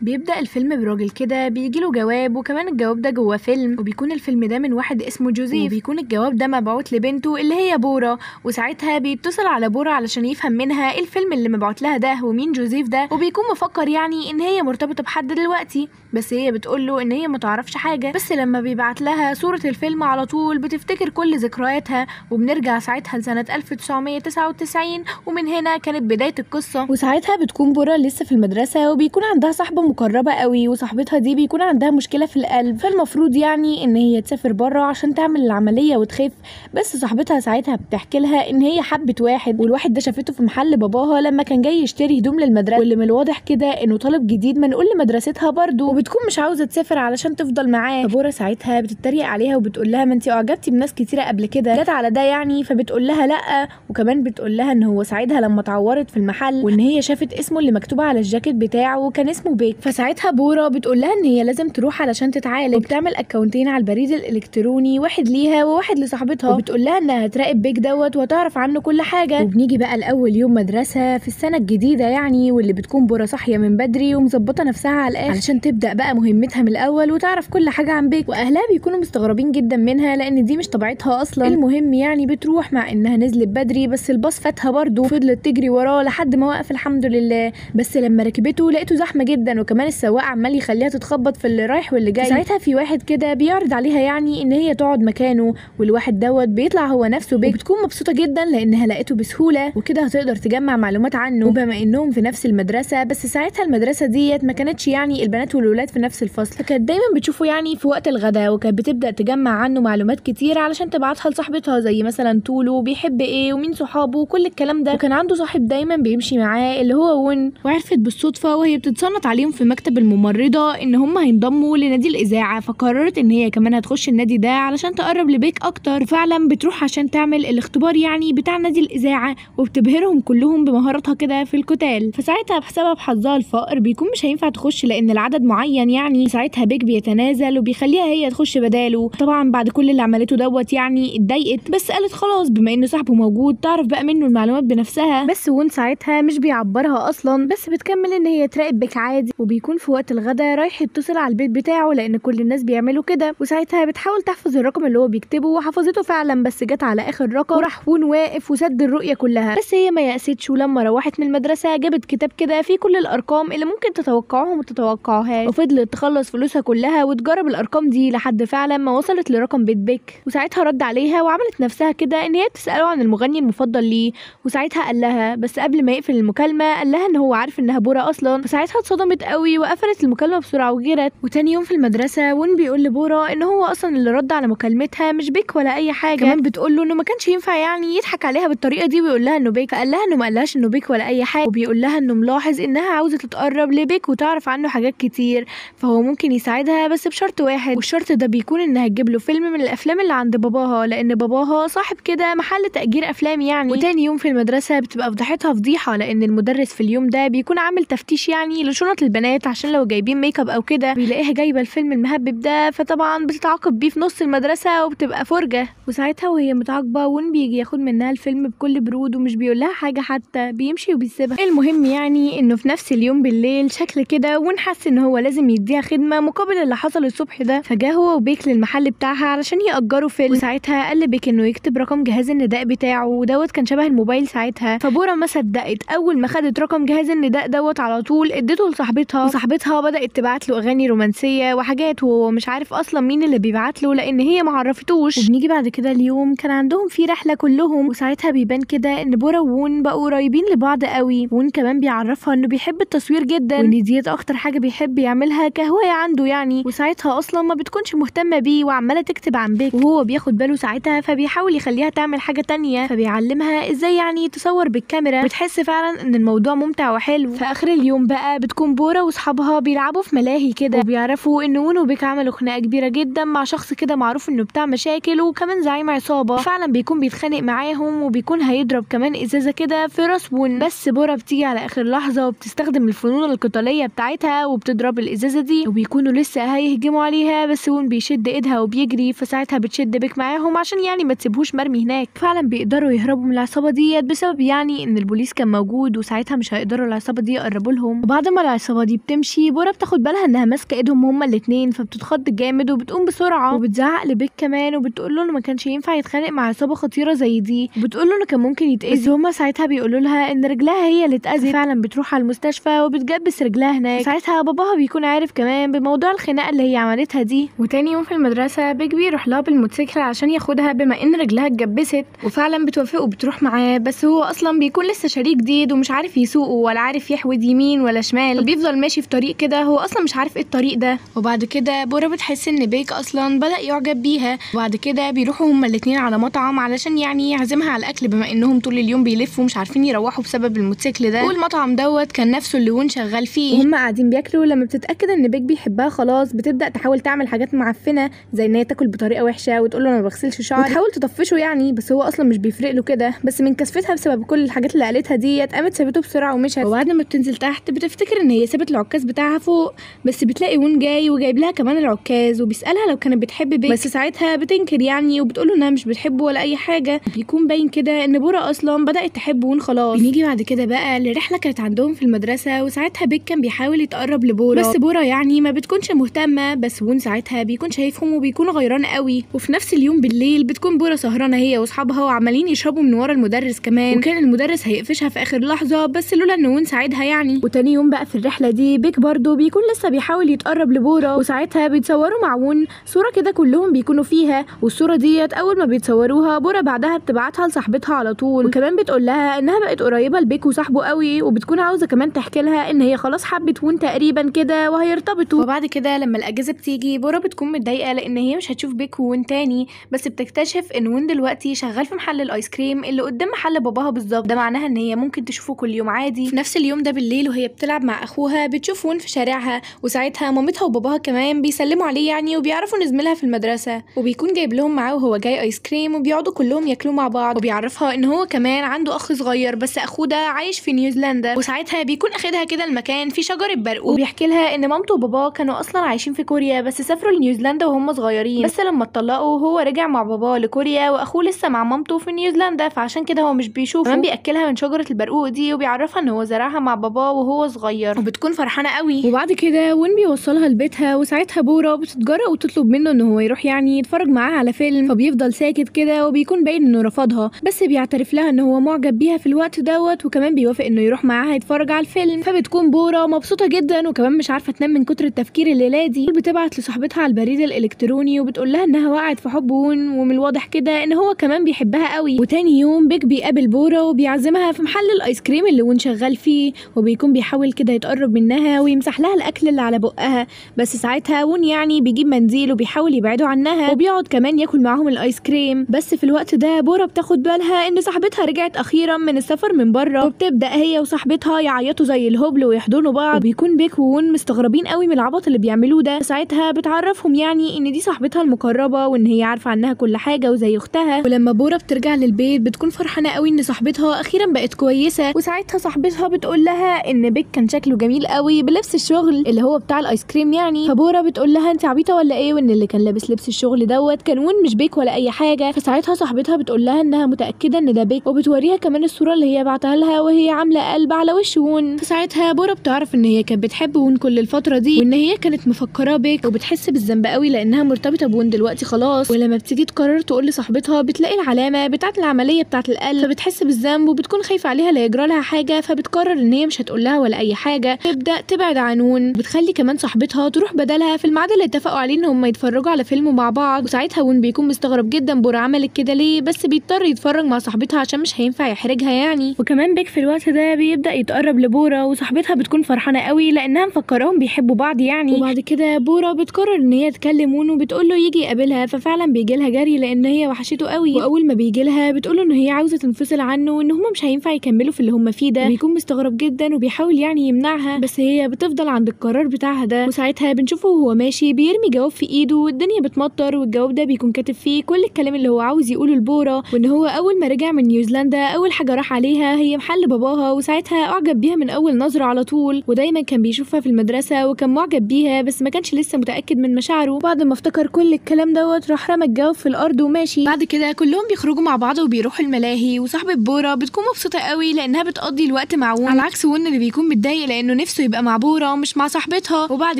بيبدأ الفيلم براجل كده بيجيله جواب، وكمان الجواب ده جواه فيلم، وبيكون الفيلم ده من واحد اسمه جوزيف، وبيكون الجواب ده مبعوت لبنته اللي هي بورا. وساعتها بيتصل على بورا علشان يفهم منها الفيلم اللي مبعوت لها ده ومين جوزيف ده، وبيكون مفكر يعني ان هي مرتبطة بحد دلوقتي، بس هي بتقوله ان هي متعرفش حاجة. بس لما بيبعت لها صورة الفيلم على طول بتفتكر كل ذكرياتها، وبنرجع ساعتها لسنة 1999، ومن هنا كانت بداية القصة. وساعتها بتكون بورا لسه في المدرسة، وبيكون عندها صاحبة مقربة قوي، وصاحبتها دي بيكون عندها مشكلة في القلب، فالمفروض يعني ان هي تسافر بره عشان تعمل العملية وتخف. بس صاحبتها ساعتها بتحكي لها ان هي حبت واحد، والواحد ده شافته في محل باباها لما كان جاي يشتري هدوم للمدرسة، واللي من الواضح كده انه طالب جديد منقول لمدرستها برضه، وبتكون مش عاوزة تسافر علشان تفضل معاه. فبورا ساعتها بتتريق عليها وبتقول لها ما انتي اعجبتي بناس كتيرة قبل كده، جت على ده يعني؟ فبتقول لها لا، وكمان بتقول لها ان هو ساعدها لما اتعورت في المحل، وان هي شافت اسمه اللي مكتوب على الجاكيت بتاعه وكان اسمه بيك. فساعتها بورا بتقول لها ان هي لازم تروح علشان تتعالج، وبتعمل اكونتين على البريد الالكتروني، واحد ليها وواحد لصاحبتها، وبتقول لها انها هتراقب بيك دوت وهتعرف عنه كل حاجه. وبنيجي بقى لاول يوم مدرسه في السنه الجديده يعني، واللي بتكون بورا صاحيه من بدري ومظبطه نفسها على الاخر علشان تبدا بقى مهمتها من الاول وتعرف كل حاجه عن بيك، واهلها بيكونوا مستغربين جدا منها لان دي مش طبيعتها اصلا. المهم يعني بتروح مع انها نزلت بدري، بس الباص فاتها برضه، فضلت تجري وراه لحد ما وقف الحمد لله. بس لما ركبته لقيته زحمه جدا، وكمان السواق عمال يخليها تتخبط في اللي رايح واللي جاي. ساعتها في واحد كده بيعرض عليها يعني ان هي تقعد مكانه، والواحد دوت بيطلع هو نفسه بيك، وبتكون مبسوطه جدا لانها لقيته بسهوله، وكده هتقدر تجمع معلومات عنه، وبما انهم في نفس المدرسه. بس ساعتها المدرسه ديت ما كانتش يعني البنات والولاد في نفس الفصل، فكانت دايما بتشوفه يعني في وقت الغداء، وكانت بتبدا تجمع عنه معلومات كتير علشان تبعتها لصاحبتها، زي مثلا طوله، بيحب ايه، ومين صحابه، وكل الكلام ده. وكان عنده صاحب دايما بيمشي معاه اللي هو ون، وعرفت بالصدفه وهي بتتصنت عليهم في مكتب الممرضه ان هم هينضموا لنادي الاذاعه، فقررت ان هي كمان هتخش النادي ده علشان تقرب لبيك اكتر. وفعلا بتروح عشان تعمل الاختبار يعني بتاع نادي الاذاعه، وبتبهرهم كلهم بمهاراتها كده في القتال. فساعتها بسبب حظها الفقر بيكون مش هينفع تخش لان العدد معين يعني. ساعتها بيك بيتنازل وبيخليها هي تخش بداله. طبعا بعد كل اللي عملته دوت يعني اتضايقت، بس قالت خلاص بما ان صاحبه موجود تعرف بقى منه المعلومات بنفسها. بس ون ساعتها مش بيعبرها اصلا، بس بتكمل ان هي تراقب بيك عادي. وبيكون في وقت الغدا رايح يتصل على البيت بتاعه لان كل الناس بيعملوا كده، وساعتها بتحاول تحفظ الرقم اللي هو بيكتبه، وحفظته فعلا، بس جت على اخر رقم وراح وون واقف وسد الرؤيه كلها. بس هي ما يأستش، ولما روحت من المدرسه جابت كتاب كده فيه كل الارقام اللي ممكن تتوقعوهم وتتوقعوهاش، وفضلت تخلص فلوسها كلها وتجرب الارقام دي لحد فعلا ما وصلت لرقم بيت بيك. وساعتها رد عليها وعملت نفسها كده ان هي بتساله عن المغني المفضل ليه، وساعتها قال لها، بس قبل ما يقفل المكالمه قال لها ان هو عارف انها بورا اصلا. فساعتها اتصدمت قوي وقفلت المكالمه بسرعه وجرت. وتاني يوم في المدرسه ون بيقول لبورا ان هو اصلا اللي رد على مكالمتها مش بيك ولا اي حاجه، كمان بتقول له انه ما كانش ينفع يعني يضحك عليها بالطريقه دي ويقول لها انه بيك. فقال لها انه ما قالهاش انه بيك ولا اي حاجه، وبيقول لها انه ملاحظ انها عاوزه تتقرب لبيك وتعرف عنه حاجات كتير، فهو ممكن يساعدها بس بشرط واحد، والشرط ده بيكون انها تجيب له فيلم من الافلام اللي عند باباها، لان باباها صاحب كده محل تأجير افلام يعني. وتاني يوم في المدرسه بتبقى فضحتها فضيحه، لان المدرس في اليوم ده بيكون عامل تفتيش يعني لشنط البنات عشان لو جايبين ميك اب او كده، بيلاقيها جايبه الفيلم المهبب ده، فطبعا بتتعاقب بيه في نص المدرسه وبتبقى فرجه. وساعتها وهي متعاقبه ون بيجي ياخد منها الفيلم بكل برود، ومش بيقول لها حاجه حتى، بيمشي وبيسيبها. المهم يعني انه في نفس اليوم بالليل شكل كده ون حس ان هو لازم يديها خدمه مقابل اللي حصل الصبح ده، فجاه هو وبيك للمحل بتاعها علشان يأجروا فيلم. وساعتها قال لبيك انه يكتب رقم جهاز النداء بتاعه، ودوت كان شبه الموبايل ساعتها. فبورا ما صدقت، اول ما خدت رقم جهاز النداء دوت على طول اديته لصاحبتها، وصاحبتها بدأت تبعت له اغاني رومانسيه وحاجات، وهو مش عارف اصلا مين اللي بيبعت له لان هي ما عرفتوش. وبنيجي بعد كده اليوم كان عندهم في رحله كلهم، وساعتها بيبان كده ان بورا وون بقوا قريبين لبعض قوي. وون كمان بيعرفها انه بيحب التصوير جدا، وان ديت اكتر حاجه بيحب يعملها كهوايه عنده يعني، وساعتها اصلا ما بتكونش مهتمه بيه وعماله تكتب عن بيك، وهو بياخد باله ساعتها فبيحاول يخليها تعمل حاجه تانية، فبيعلمها ازاي يعني تصور بالكاميرا، بتحس فعلا ان الموضوع ممتع وحلو. في اخر اليوم بقى بتكون بورا واصحابها بيلعبوا في ملاهي كده، وبيعرفوا ان وون وبيك عملوا خناقه كبيره جدا مع شخص كده معروف انه بتاع مشاكل وكمان زعيم عصابه، فعلا بيكون بيتخانق معاهم وبيكون هيضرب كمان ازازه كده في راس وون. بس بورا بتيجي على اخر لحظه وبتستخدم الفنون القتاليه بتاعتها وبتضرب الازازه دي، وبيكونوا لسه هيهجموا عليها، بس وون بيشد ايدها وبيجري، فساعتها بتشد بيك معاهم عشان يعني ما تسيبهوش مرمي هناك. فعلا بيقدروا يهربوا من العصابه ديت بسبب يعني ان البوليس كان موجود، وساعتها مش هيقدروا العصابه دي يقربوا لهم. وبعد ما العصابه ودي بتمشي بورا بتاخد بالها انها ماسكه ايدهم هما الاتنين، فبتتخض جامد وبتقوم بسرعه وبتزعق لبيك كمان وبتقول له انه ما كانش ينفع يتخانق مع عصابه خطيره زي دي، وبتقول له انه كان ممكن يتأذي. بس هما ساعتها بيقولوا لها ان رجلها هي اللي اتأذت. فعلا بتروح على المستشفى وبتجبس رجلها هناك. ساعتها باباها بيكون عارف كمان بموضوع الخناقه اللي هي عملتها دي. وتاني يوم في المدرسه بيك بيروح لها بالموتوسيكل عشان ياخدها بما ان رجلها اتجبست، وفعلا بتوافق وبتروح معاه. بس هو اصلا بيكون لسه شريك جديد ومش عارف يسوقه ولا عارف يحود يمين ولا شمال، فبيفضل ماشي في طريق كده هو اصلا مش عارف ايه الطريق ده. وبعد كده بورا بتحس ان بيك اصلا بدأ يعجب بيها، وبعد كده بيروحوا هما الاتنين على مطعم علشان يعني يعزمها على الاكل بما انهم طول اليوم بيلفوا مش عارفين يروحوا بسبب الموتوسيكل ده. والمطعم دوت كان نفسه اللي وون شغال فيه. وهم قاعدين بياكلوا لما بتتاكد ان بيك بيحبها خلاص بتبدا تحاول تعمل حاجات معفنه زي ان هي تاكل بطريقه وحشه وتقول له انا ما بغسلش شعري وتحاول تطفشه يعني، بس هو اصلا مش بيفرق له كده. بس من كسفتها بسبب كل الحاجات اللي قالتها ديت قامت سابته بسرعه ومشت. وبعد ما بتنزل تحت بتفتكر ان هي سابت العكاز بتاعها فوق، بس بتلاقي وون جاي وجايب لها كمان العكاز وبيسالها لو كانت بتحب بيك، بس ساعتها بتنكر يعني وبتقول له انها مش بتحبه ولا اي حاجه. بيكون باين كده ان بورا اصلا بدات تحب وون خلاص. بنيجي بعد كده بقى لرحله كانت عندهم في المدرسه، وساعتها بيك كان بيحاول يتقرب لبورا بس بورا يعني ما بتكونش مهتمه، بس وون ساعتها بيكون شايفهم وبيكون غيران قوي. وفي نفس اليوم بالليل بتكون بورا سهرانه هي واصحابها وعمالين يشربوا من ورا المدرس كمان، وكان المدرس هيقفشها في اخر لحظه بس لولا ان وون ساعدها يعني. وتاني يوم بقى في الرحله دي بيك برضو بيكون لسه بيحاول يتقرب لبورا، وساعتها بيتصوروا مع وون صوره كده كلهم بيكونوا فيها، والصوره ديت اول ما بيتصوروها بورا بعدها بتبعتها لصاحبتها على طول، وكمان بتقول لها انها بقت قريبه لبيك وصاحبه قوي، وبتكون عاوزه كمان تحكي لها ان هي خلاص حبت وون تقريبا كده وهيرتبطوا. وبعد كده لما الاجازه بتيجي بورا بتكون متضايقه لان هي مش هتشوف بيك وون تاني، بس بتكتشف ان وون دلوقتي شغال في محل الايس كريم اللي قدام محل باباها بالظبط، ده معناها ان هي ممكن تشوفه كل يوم عادي. في نفس اليوم ده بالليل وهي بتلعب مع اخوها بتشوف وون في شارعها، وساعتها مامتها وباباها كمان بيسلموا عليه يعني وبيعرفوا ان زميلها في المدرسه، وبيكون جايب لهم معاه وهو جاي ايس كريم وبيقعدوا كلهم ياكلوا مع بعض، وبيعرفها ان هو كمان عنده اخ صغير بس اخوه ده عايش في نيوزيلندا. وساعتها بيكون اخدها كده المكان في شجره برقوق، وبيحكي لها ان مامته وباباه كانوا اصلا عايشين في كوريا بس سافروا لنيوزيلندا وهم صغيرين، بس لما اتطلقوا هو رجع مع باباه لكوريا واخوه لسه مع مامته في نيوزيلندا، فعشان كده هو مش بيشوفه. كمان بياكلها من شجره البرقوق دي وبيعرفها ان هو زرعها مع باباه وهو صغير، وبتكون فرحانه قوي. وبعد كده وين بيوصلها لبيتها، وساعتها بورا بتتجرأ وتطلب منه ان هو يروح يعني يتفرج معاها على فيلم، فبيفضل ساكت كده وبيكون باين انه رفضها، بس بيعترف لها ان هو معجب بيها في الوقت دوت، وكمان بيوافق انه يروح معاها يتفرج على الفيلم. فبتكون بورا مبسوطه جدا وكمان مش عارفه تنام من كتر التفكير الليله دي. بتبعت لصاحبتها على البريد الالكتروني وبتقول لها انها وقعت في حب وون، ومن الواضح كده ان هو كمان بيحبها قوي. وتاني يوم بيك بيقابل بورا وبيعزمها في محل الايس كريم اللي وون شغال فيه، وبيكون بيحاول كده يتقرب منها ويمسح لها الاكل اللي على بقها، بس ساعتها وون يعني بيجيب منديل وبيحاول يبعده عنها، وبيقعد كمان ياكل معاهم الايس كريم. بس في الوقت ده بورا بتاخد بالها ان صاحبتها رجعت اخيرا من السفر من بره، وبتبدا هي وصاحبتها يعيطوا زي الهبل ويحضنوا بعض، وبيكون بيك وون مستغربين قوي من العبط اللي بيعملوه ده. ساعتها بتعرفهم يعني ان دي صاحبتها المقربه وان هي عارفه عنها كل حاجه وزي اختها. ولما بورا بترجع للبيت بتكون فرحانه قوي ان صاحبتها اخيرا بقت كويسه، وساعتها صاحبتها بتقول لها ان بيك كان شكله جميل قوي بلبس الشغل اللي هو بتاع الايس كريم يعني. فبورا بتقول لها انت عبيطه ولا ايه، وان اللي كان لابس لبس الشغل دوت كان وون مش بيك ولا اي حاجه. فساعتها صاحبتها بتقول لها انها متاكده ان ده بيك، وبتوريها كمان الصوره اللي هي بعتها لها وهي عامله قلب على وش وون. فساعتها بورا بتعرف ان هي كانت بتحب وون كل الفتره دي، وان هي كانت مفكراه بيك، وبتحس بالذنب قوي لانها مرتبطه بوون دلوقتي خلاص. ولما بتيجي تقرر تقول لصاحبتها بتلاقي العلامه بتاعه العمليه بتاعه القلب، فبتحس بالذنب وبتكون خايفه عليها لا يجرى لها حاجه، فبتقرر ان هي مش هتقول لها ولا اي حاجه، تبدا تبعد عن وون. بتخلي كمان صاحبتها تروح بدلها في الميعاد اللي اتفقوا عليه ان هم يتفرجوا على فيلم مع بعض. وساعتها وون بيكون مستغرب جدا بورا عملت كده ليه، بس بيضطر يتفرج مع صاحبتها عشان مش هينفع يحرجها يعني. وكمان بيك في الوقت ده بيبدا يتقرب لبورا، وصاحبتها بتكون فرحانه قوي لانها مفكراهم بيحبوا بعض يعني. وبعد كده بورا بتقرر ان هي تكلم وون وبتقول له يجي يقابلها، ففعلا بيجي لها جري لان هي وحشته قوي. واول ما بيجي لها بتقول له ان هي عاوزه تنفصل عنه وان هم مش هينفع يكملوا في اللي هم فيه ده. بيكون مستغرب جدا وبيحاول يعني يمنعها، بس هي بتفضل عند القرار بتاعها ده. وساعتها بنشوفه وهو ماشي بيرمي جواب في ايده والدنيا بتمطر، والجواب ده بيكون كاتب فيه كل الكلام اللي هو عاوز يقوله لبورا، وان هو اول ما رجع من نيوزيلندا اول حاجه راح عليها هي محل باباها، وساعتها اعجب بيها من اول نظره على طول، ودايما كان بيشوفها في المدرسه وكان معجب بيها بس ما كانش لسه متاكد من مشاعره. بعد ما افتكر كل الكلام دوت راح رمى الجواب في الارض وماشي. بعد كده كلهم بيخرجوا مع بعض وبيروحوا الملاهي، وصاحبه بورا بتكون مبسوطه قوي لانها بتقضي الوقت مع وون، على عكس وون اللي بيكون متضايق لانه نفسه نفسه يبقى مع بورا مش مع صاحبتها. وبعد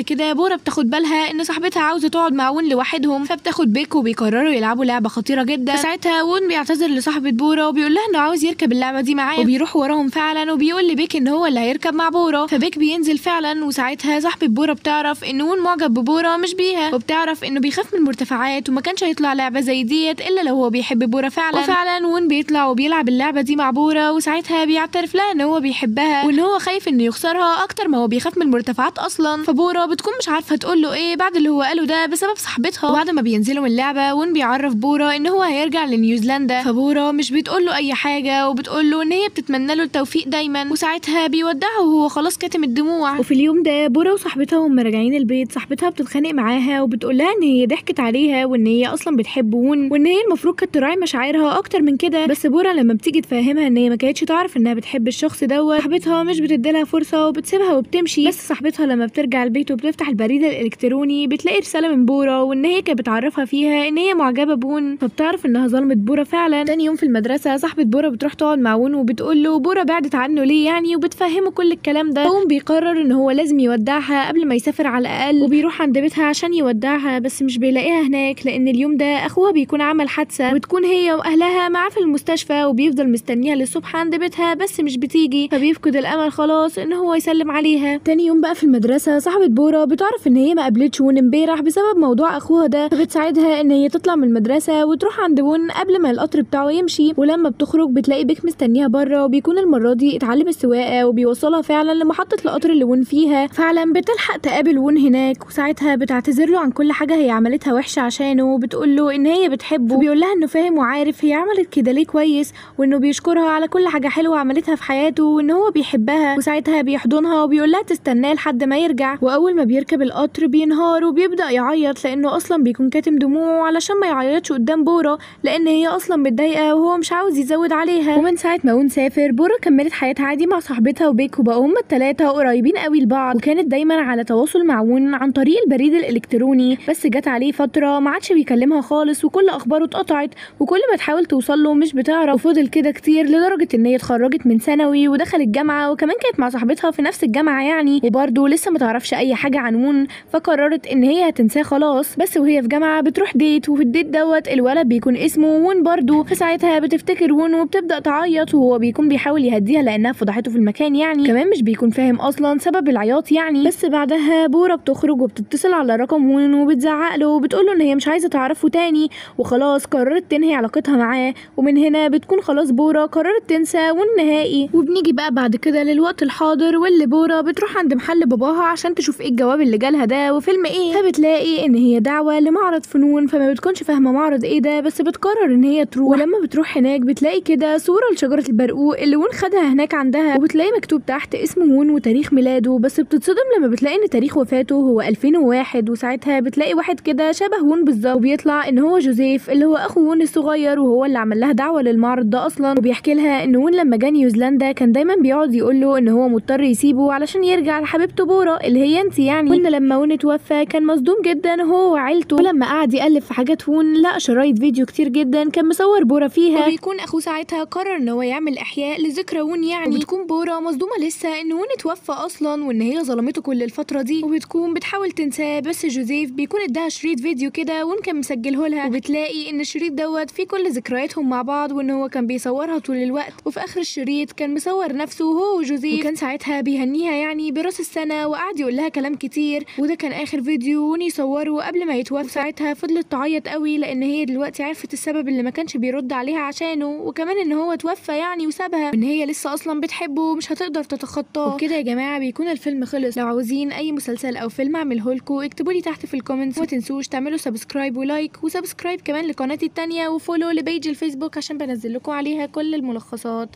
كده بورا بتاخد بالها ان صاحبتها عاوزه تقعد مع وون لوحدهم، فبتاخد بيك وبيقرروا يلعبوا لعبه خطيره جدا. فساعتها وون بيعتذر لصاحبه بورا وبيقول لها انه عاوز يركب اللعبه دي معاه، وبيروح وراهم فعلا وبيقول لبيك ان هو اللي هيركب مع بورا. فبيك بينزل فعلا، وساعتها صاحبه بورا بتعرف ان وون معجب ببورا مش بيها، وبتعرف انه بيخاف من المرتفعات وما كانش هيطلع لعبه زي ديت الا لو هو بيحب بورا فعلا. وفعلا وون بيطلع وبيلعب اللعبه دي مع بورا، وساعتها بيعترف لها ان هو بيحبها وان هو خايف انه يخسرها اكتر ما هو بيخاف من المرتفعات اصلا. فبورا بتكون مش عارفه تقول له ايه بعد اللي هو قاله ده بسبب صاحبتها. وبعد ما بينزلوا من اللعبه وون بيعرف بورا ان هو هيرجع لنيوزيلندا، فبورا مش بتقول له اي حاجه وبتقول له ان هي بتتمنى له التوفيق دايما، وساعتها بيودعه وهو خلاص كاتم الدموع. وفي اليوم ده بورا وصاحبتها وهم راجعين البيت صاحبتها بتتخانق معاها وبتقول لها ان هي ضحكت عليها وان هي اصلا بتحب وون وان هي المفروض كانت تراعي مشاعرها اكتر من كده. بس بورا لما بتيجي تفهمها ان هي ما كانتش تعرف انها بتحب الشخص دوت، صاحبتها مش بتديلها فرصه وبتسيبها وبتمشي. بس صاحبتها لما بترجع البيت وبتفتح البريد الالكتروني بتلاقي رساله من بورا وان هي كانت بتعرفها فيها ان هي معجبه بون، فبتعرف انها ظلمت بورا فعلا. تاني يوم في المدرسه صاحبه بورا بتروح تقعد مع وون وبتقول له بورا بعدت عنه ليه يعني، وبتفهمه كل الكلام ده. وون بيقرر ان هو لازم يودعها قبل ما يسافر على الاقل، وبيروح عند بيتها عشان يودعها بس مش بيلاقيها هناك لان اليوم ده اخوها بيكون عمل حادثه، وبتكون هي واهلها معاه في المستشفى وبيفضل مستنيها للصبح عند بيتها بس مش بتيجي، فبيفقد الامل خلاص ان هو يسلم عليها. تاني يوم بقى في المدرسه صاحبه بورا بتعرف ان هي ما قابلتش وون امبارح بسبب موضوع اخوها ده، فبتساعدها ان هي تطلع من المدرسه وتروح عند وون قبل ما القطر بتاعه يمشي. ولما بتخرج بتلاقي بيك مستنيها بره، وبيكون المره دي اتعلم السواقه وبيوصلها فعلا لمحطه القطر اللي وون فيها. فعلا بتلحق تقابل وون هناك، وساعتها بتعتذر له عن كل حاجه هي عملتها وحشه عشانه، وبتقول له ان هي بتحبه، وبيقول لها انه فاهم وعارف هي عملت كده ليه كويس، وانه بيشكرها على كل حاجه حلوه عملتها في حياته وان هو بيحبها. وساعتها بيحضنها وبيقول لها تستناه لحد ما يرجع. واول ما بيركب القطر بينهار وبيبدا يعيط لانه اصلا بيكون كاتم دموعه علشان ما يعيطش قدام بورا لان هي اصلا متضايقه وهو مش عاوز يزود عليها. ومن ساعه ما وون سافر بورا كملت حياتها عادي مع صاحبتها وبيك، وبقوا هما الثلاثه قريبين قوي لبعض، وكانت دايما على تواصل مع وون عن طريق البريد الالكتروني. بس جت عليه فتره ما عادش بيكلمها خالص وكل اخباره اتقطعت، وكل ما تحاول توصل له مش بتعرف. وفضل كده كتير لدرجه ان هي اتخرجت من ثانوي ودخلت جامعه، وكمان كانت مع صاحبتها في نفس الجامعه يعني، وبرده لسه ما تعرفش اي حاجه عن وون، فقررت ان هي هتنساه خلاص. بس وهي في جامعه بتروح ديت، وفي الديت دوت الولد بيكون اسمه وون برده، فساعتها بتفتكر وون وبتبدا تعيط، وهو بيكون بيحاول يهديها لانها فضحته في المكان يعني، كمان مش بيكون فاهم اصلا سبب العياط يعني. بس بعدها بورا بتخرج وبتتصل على رقم وون وبتزعق له وبتقول له ان هي مش عايزه تعرفه تاني وخلاص قررت تنهي علاقتها معاه. ومن هنا بتكون خلاص بورا قررت تنسى وون نهائي. وبنيجي بقى بعد كده للوقت الحاضر، واللي بورا بتروح عند محل باباها عشان تشوف ايه الجواب اللي جالها ده وفيلم ايه، فبتلاقي ان هي دعوه لمعرض فنون، فما بتكونش فاهمه معرض ايه ده بس بتقرر ان هي تروح. ولما بتروح هناك بتلاقي كده صوره لشجره البرقوق اللي وون خدها هناك عندها، وبتلاقي مكتوب تحت اسم وون وتاريخ ميلاده، بس بتتصدم لما بتلاقي ان تاريخ وفاته هو 2001. وساعتها بتلاقي واحد كده شبه وون بالظبط، وبيطلع ان هو جوزيف اللي هو اخو وون الصغير، وهو اللي عمل لها دعوه للمعرض ده اصلا. وبيحكي لها ان وون لما جه نيوزيلندا كان دايما بيقعد يقول له ان هو مضطر يسيبه علشان يرجع لحبيبته بورا اللي هي انت يعني، وان لما وون اتوفى كان مصدوم جدا هو وعيلته. ولما قعد يقلب في حاجات وون لقى شرايط فيديو كتير جدا كان مصور بورا فيها، وبيكون اخوه ساعتها قرر ان هو يعمل احياء لذكرى وون يعني. وبتكون بورا مصدومه لسه ان وون اتوفى اصلا وان هي ظلمته كل الفتره دي، وبتكون بتحاول تنساه. بس جوزيف بيكون اداها شريط فيديو كده وون كان مسجله لها، وبتلاقي ان الشريط دوت فيه كل ذكرياتهم مع بعض وان هو كان بيصورها طول الوقت. وفي اخر الشريط كان مصور نفسه هو وجوزيف، وكان ساعتها بيهنيها يعني براس السنه وقعد يقول لها كلام كتير. وده كان اخر فيديو وون يصوره قبل ما يتوفى. ساعتها فضلت تعيط قوي لان هي دلوقتي عرفت السبب اللي ما كانش بيرد عليها عشانه، وكمان ان هو توفى يعني وسابها، وان هي لسه اصلا بتحبه ومش هتقدر تتخطاه. وبكده يا جماعه بيكون الفيلم خلص. لو عاوزين اي مسلسل او فيلم اعمله لكم اكتبوا لي تحت في الكومنتس، وما تنسوش تعملوا سبسكرايب ولايك وسبسكرايب كمان لقناتي التانية، وفولو لبيج الفيسبوك عشان بنزل لكم عليها كل الملخصات.